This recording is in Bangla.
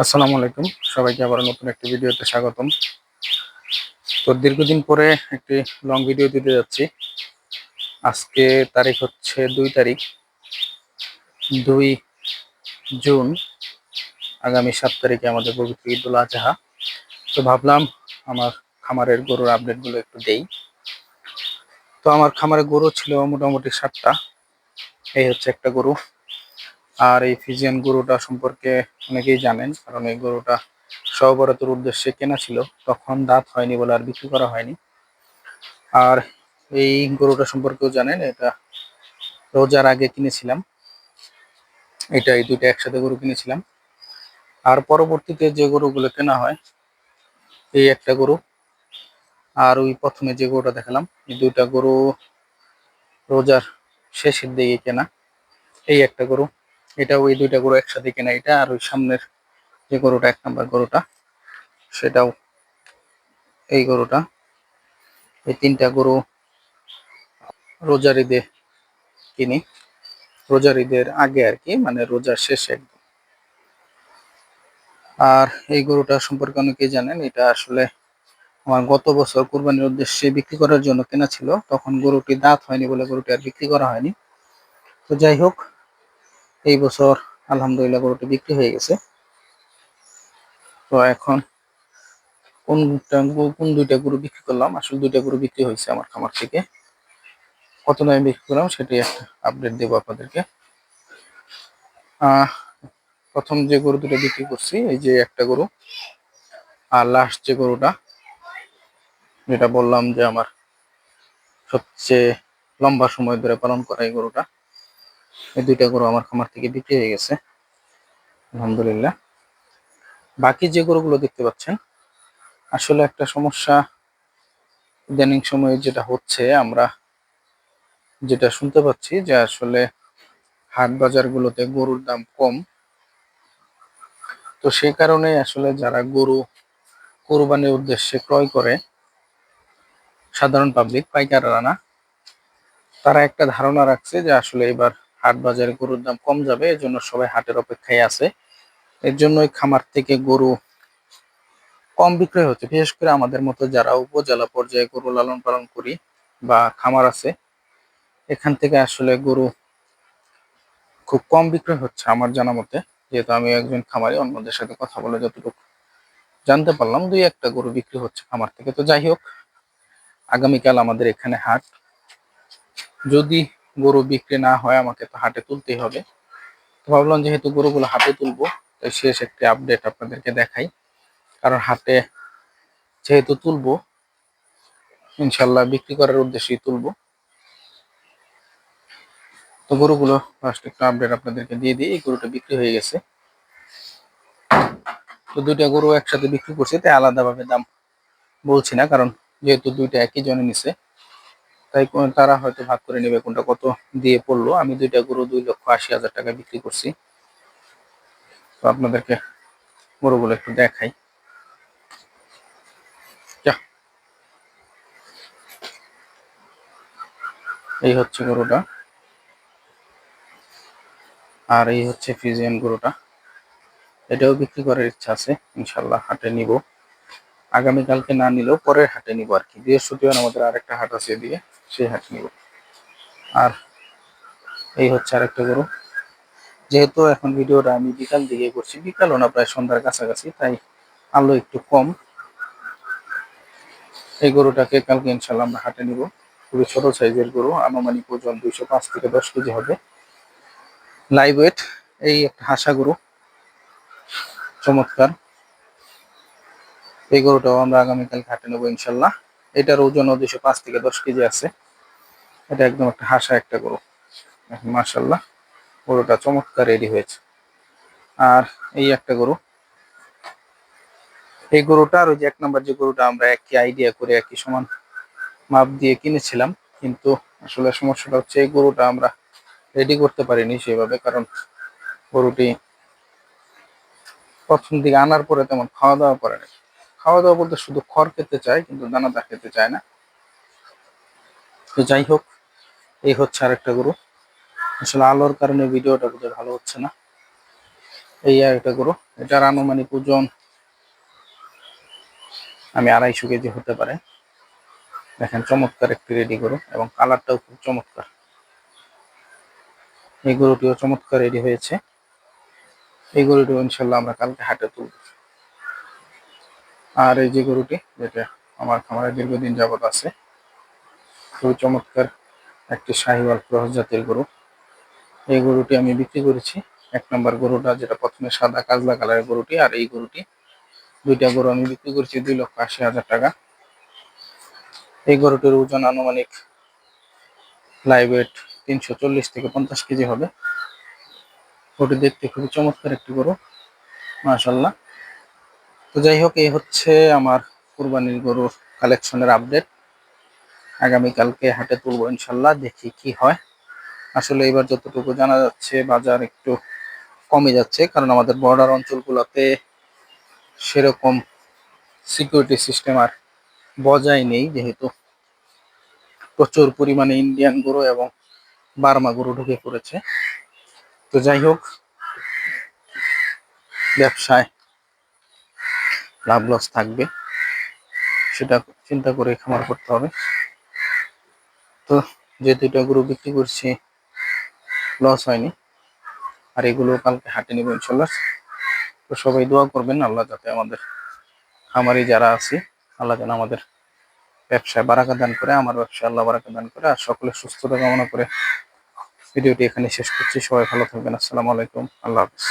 আসসালামু আলাইকুম, সবাইকে আবার নতুন একটি ভিডিওতে স্বাগতম। তো দীর্ঘদিন পরে একটি লং ভিডিও দিতে যাচ্ছি। আজকে তারিখ হচ্ছে 2 জুন। আগামী 7 তারিখে আমাদের পবিত্র ঈদুল আজহা। তো ভাবলাম আমার খামারের গরুর আপডেটগুলো একটু দেই। তো আমার খামারে গরু ছিল মোটামুটি 7টা। এই হচ্ছে একটা গরু। আর এই ফিজিয়ান গরুটা সম্পর্কে অনেকেই জানেন, কারণ এই গরুটা সহবরাতের উদ্দেশ্যে কেনা ছিল। তখন দাঁত হয়নি বলে আর বিক্রি করা হয়নি। আর এই গরুটা সম্পর্কেও জানেন, এটা রোজার আগে কিনেছিলাম। এই দুইটা একসাথে গরু কিনেছিলাম। আর পরবর্তীতে যে গরুগুলো কেনা হয়, এই একটা গরু আর ওই প্রথমে যে গরুটা দেখালাম, এই দুইটা গরু রোজার শেষের দিকে কেনা। এই একটা গরু, এটা ওই দুইটা গরু একসাথে কেনা। এটা আর ওই সামনের যে গরুটা 1 নম্বর গরুটা, সেটাও এই গরুটা। এই তিনটা গরু রোজার ঈদে কিনি, রোজার ঈদের আগে আর কি, মানে রোজার শেষে একদম। আর এই গরুটা সম্পর্কে অনেকেই জানেন, এটা আসলে আমার গত বছর কুরবানির উদ্দেশ্যে বিক্রি করার জন্য কেনা ছিল। তখন গরুটি দাঁত হয়নি বলে গরুটি আর বিক্রি করা হয়নি। তো যাই হোক, এই বছর আলহামদুলিল্লাহ গরুটি বিক্রি হয়ে গেছে। তো এখন কোন দুইটা গরু বিক্রি করলাম, আসলে দুইটা গরু বিক্রি হয়েছে আমার খামার থেকে। কত দামে বিক্রি করলাম সেটি একটা আপডেট দেবো আপনাদেরকে। আহ প্রথম যে গরু দুটো বিক্রি করছি, এই যে একটা গরু। আর লাস্ট যে গরুটা, যেটা বললাম যে আমার সবচেয়ে লম্বা সময় ধরে পালন করা এই গরুটা, এই দুইটা গরু আমার খামার থেকে বিক্রি হয়ে গেছে আলহামদুলিল্লাহ। বাকি যে গরুগুলো দেখতে পাচ্ছেন, আসলে একটা সমস্যা ইদানিং সময়ে যেটা হচ্ছে, আমরা যেটা শুনতে পাচ্ছি যে আসলে হাট বাজারগুলোতে গরুর দাম কম। তো সেই কারণে আসলে যারা গরু কোরবানির উদ্দেশ্যে ক্রয় করে, সাধারণ পাবলিক, পাইকাররা না, তারা একটা ধারণা রাখছে যে আসলে এবার হাট বাজারে গরুর দাম কম যাবে, এজন্য সবাই হাটের অপেক্ষায় আছে। এর জন্যই খামার থেকে গরু কম বিক্রয় হচ্ছে। বিশেষ করে আমাদের মতো যারা উপজেলা পর্যায়ে গরু লালন পালন করি বা খামার আছে, এখান থেকে আসলে গরু খুব কম বিক্রয় হচ্ছে আমার জানা মতে। যেহেতু আমি একজন খামারি, অন্যদের সাথে কথা বলে যতটুকু জানতে পারলাম, 2-1টা গরু বিক্রি হচ্ছে খামার থেকে। তো যাই হোক, আগামীকাল আমাদের এখানে হাট। যদি গরু বিক্রি না হয়, আমাকে তো হাটে তুলতেই হবে। তো ভাবলাম যেহেতু গরুগুলো হাটে তুলবো, তাই শেষ একটি আপডেট আপনাদেরকে দেখাই। কারণ হাটে যেহেতু তুলবো, ইনশাল্লাহ বিক্রি করার উদ্দেশ্যেই তুলবো। তো গরুগুলো ফার্স্ট একটু আপডেট আপনাদেরকে দিয়ে দিই। এই গরুটা বিক্রি হয়ে গেছে। তো দুইটা গরু একসাথে বিক্রি করছি, তাই আলাদাভাবে দাম বলছি না, কারণ যেহেতু দুইটা একই জনে নিছে, তাই তারা হয়তো ভাগ করে নেবে কোনটা কত দিয়ে পড়লো। আমি দুইটা গরু 2,80,000 টাকা বিক্রি করছি। তো আপনাদেরকে গরুগুলো একটু দেখাই। এই হচ্ছে গরুটা, আর এই হচ্ছে ফিজিয়ান গরুটা। এটাও বিক্রি করার ইচ্ছা আছে, ইনশাল্লাহ হাটে নিব। আগামীকালকে না নিলেও পরের হাটে নিব আর কি। বৃহস্পতিবার আমাদের আরেকটা হাট আছে এদিকে, সেই হাটে নিব। আর এই হচ্ছে আরেকটা গরু। যেহেতু এখন ভিডিওটা আমি বিকাল দিকে করছি, বিকালও না, প্রায় সন্ধ্যার কাছাকাছি, তাই আলো একটু কম। এই গরুটাকে কালকে ইনশাল্লাহ আমরা হাটে নিব। খুবই ছোট সাইজের গরু, আনুমানিক ওজন 205 থেকে 10 কেজি হবে, লাইভ ওয়েট। এই একটা হাসা গরু, চমৎকার। এই গরুটাও আমরা আগামীকাল হাটে নেবো ইনশাল্লাহ। এটার ওজন 205 থেকে 10 কেজি আছে। এটা একদম একটা হাসা একটা গরু, মাশাল্লাহ। গরুটা চমৎকার রেডি হয়েছে। আর এই একটা গরু, এই গরুটা আর ওই যে 1 নম্বর যে গরুটা আমরা একই আইডিয়া করে একই সমান মাপ দিয়ে কিনেছিলাম, কিন্তু আসলে সমস্যাটা হচ্ছে এই গরুটা আমরা রেডি করতে পারিনি সেভাবে। কারণ গরুটি প্রথম দিকে আনার পরে তেমন খাওয়া দাওয়া করে না। খাওয়া দাওয়া বলতে শুধু খড় খেতে চায়, কিন্তু দানাদার খেতে চায় না। তো যাই হোক, এই হচ্ছে আরেকটা গরু। আসলে আলোর কারণে ভিডিওটা বোধহয় ভালো হচ্ছে না। এই আর একটা গরু, এটার আনুমানিক ওজন আমি 250 কেজি হতে পারে। দেখেন চমৎকার একটি রেডি গরু এবং কালারটাও খুব চমৎকার। এই গরুটিও চমৎকার রেডি হয়েছে। এই গরুটিও ইনশাল্লাহ আমরা কালকে হাটে তুলব। আর এই যে গরুটি, যেটা আমার খামারে দীর্ঘদিন যাবত আছে, খুবই চমৎকার একটি শাহিওয়াল ক্রস জাতের গরু। এই গরুটি আমি বিক্রি করেছি। 1 নম্বর গরুটা, যেটা প্রথমে সাদা কাজলা কালারের গরুটি, আর এই গরুটি, দুইটা গরু আমি বিক্রি করেছি 2,80,000 টাকা। এই গরুটির ওজন আনুমানিক লাইভ ওয়েট 340 থেকে 50 কেজি হবে। গরুটি দেখতে খুবই চমৎকার একটি গরু, মাশাআল্লাহ। তো যাই হোক, এই হচ্ছে আমার কুরবানির গরুর কালেকশনের আপডেট। আগামীকালকে হাটে তুলবো ইনশাল্লাহ, দেখি কি হয়। আসলে এবার যতটুকু জানা যাচ্ছে, বাজার একটু কমে যাচ্ছে, কারণ আমাদের বর্ডার অঞ্চলগুলোতে সেরকম সিকিউরিটি সিস্টেম আর বজায় নেই, যেহেতু প্রচুর পরিমাণে ইন্ডিয়ান গরু এবং বার্মা গরু ঢুকে পড়েছে। তো যাই হোক, ব্যবসায় লাভ লস থাকবে, সেটা চিন্তা করে খামার করতে হবে। তো যে 2টা গরু বিক্রি করছি, লস হয়নি। আর এগুলো কালকে হাটে নিব ইনশাল্লাহ। তো সবাই দোয়া করবেন, আল্লাহ যাতে আমাদের খামারি যারা আছি, আল্লাহ যেন আমাদের ব্যবসায় বারাকা দান করে, আমার ব্যবসায় আল্লাহ বারাকা দান করে। আর সকলের সুস্থতা কামনা করে ভিডিওটি এখানে শেষ করছি। সবাই ভালো থাকবেন। আসসালামু আলাইকুম, আল্লাহ হাফিজ।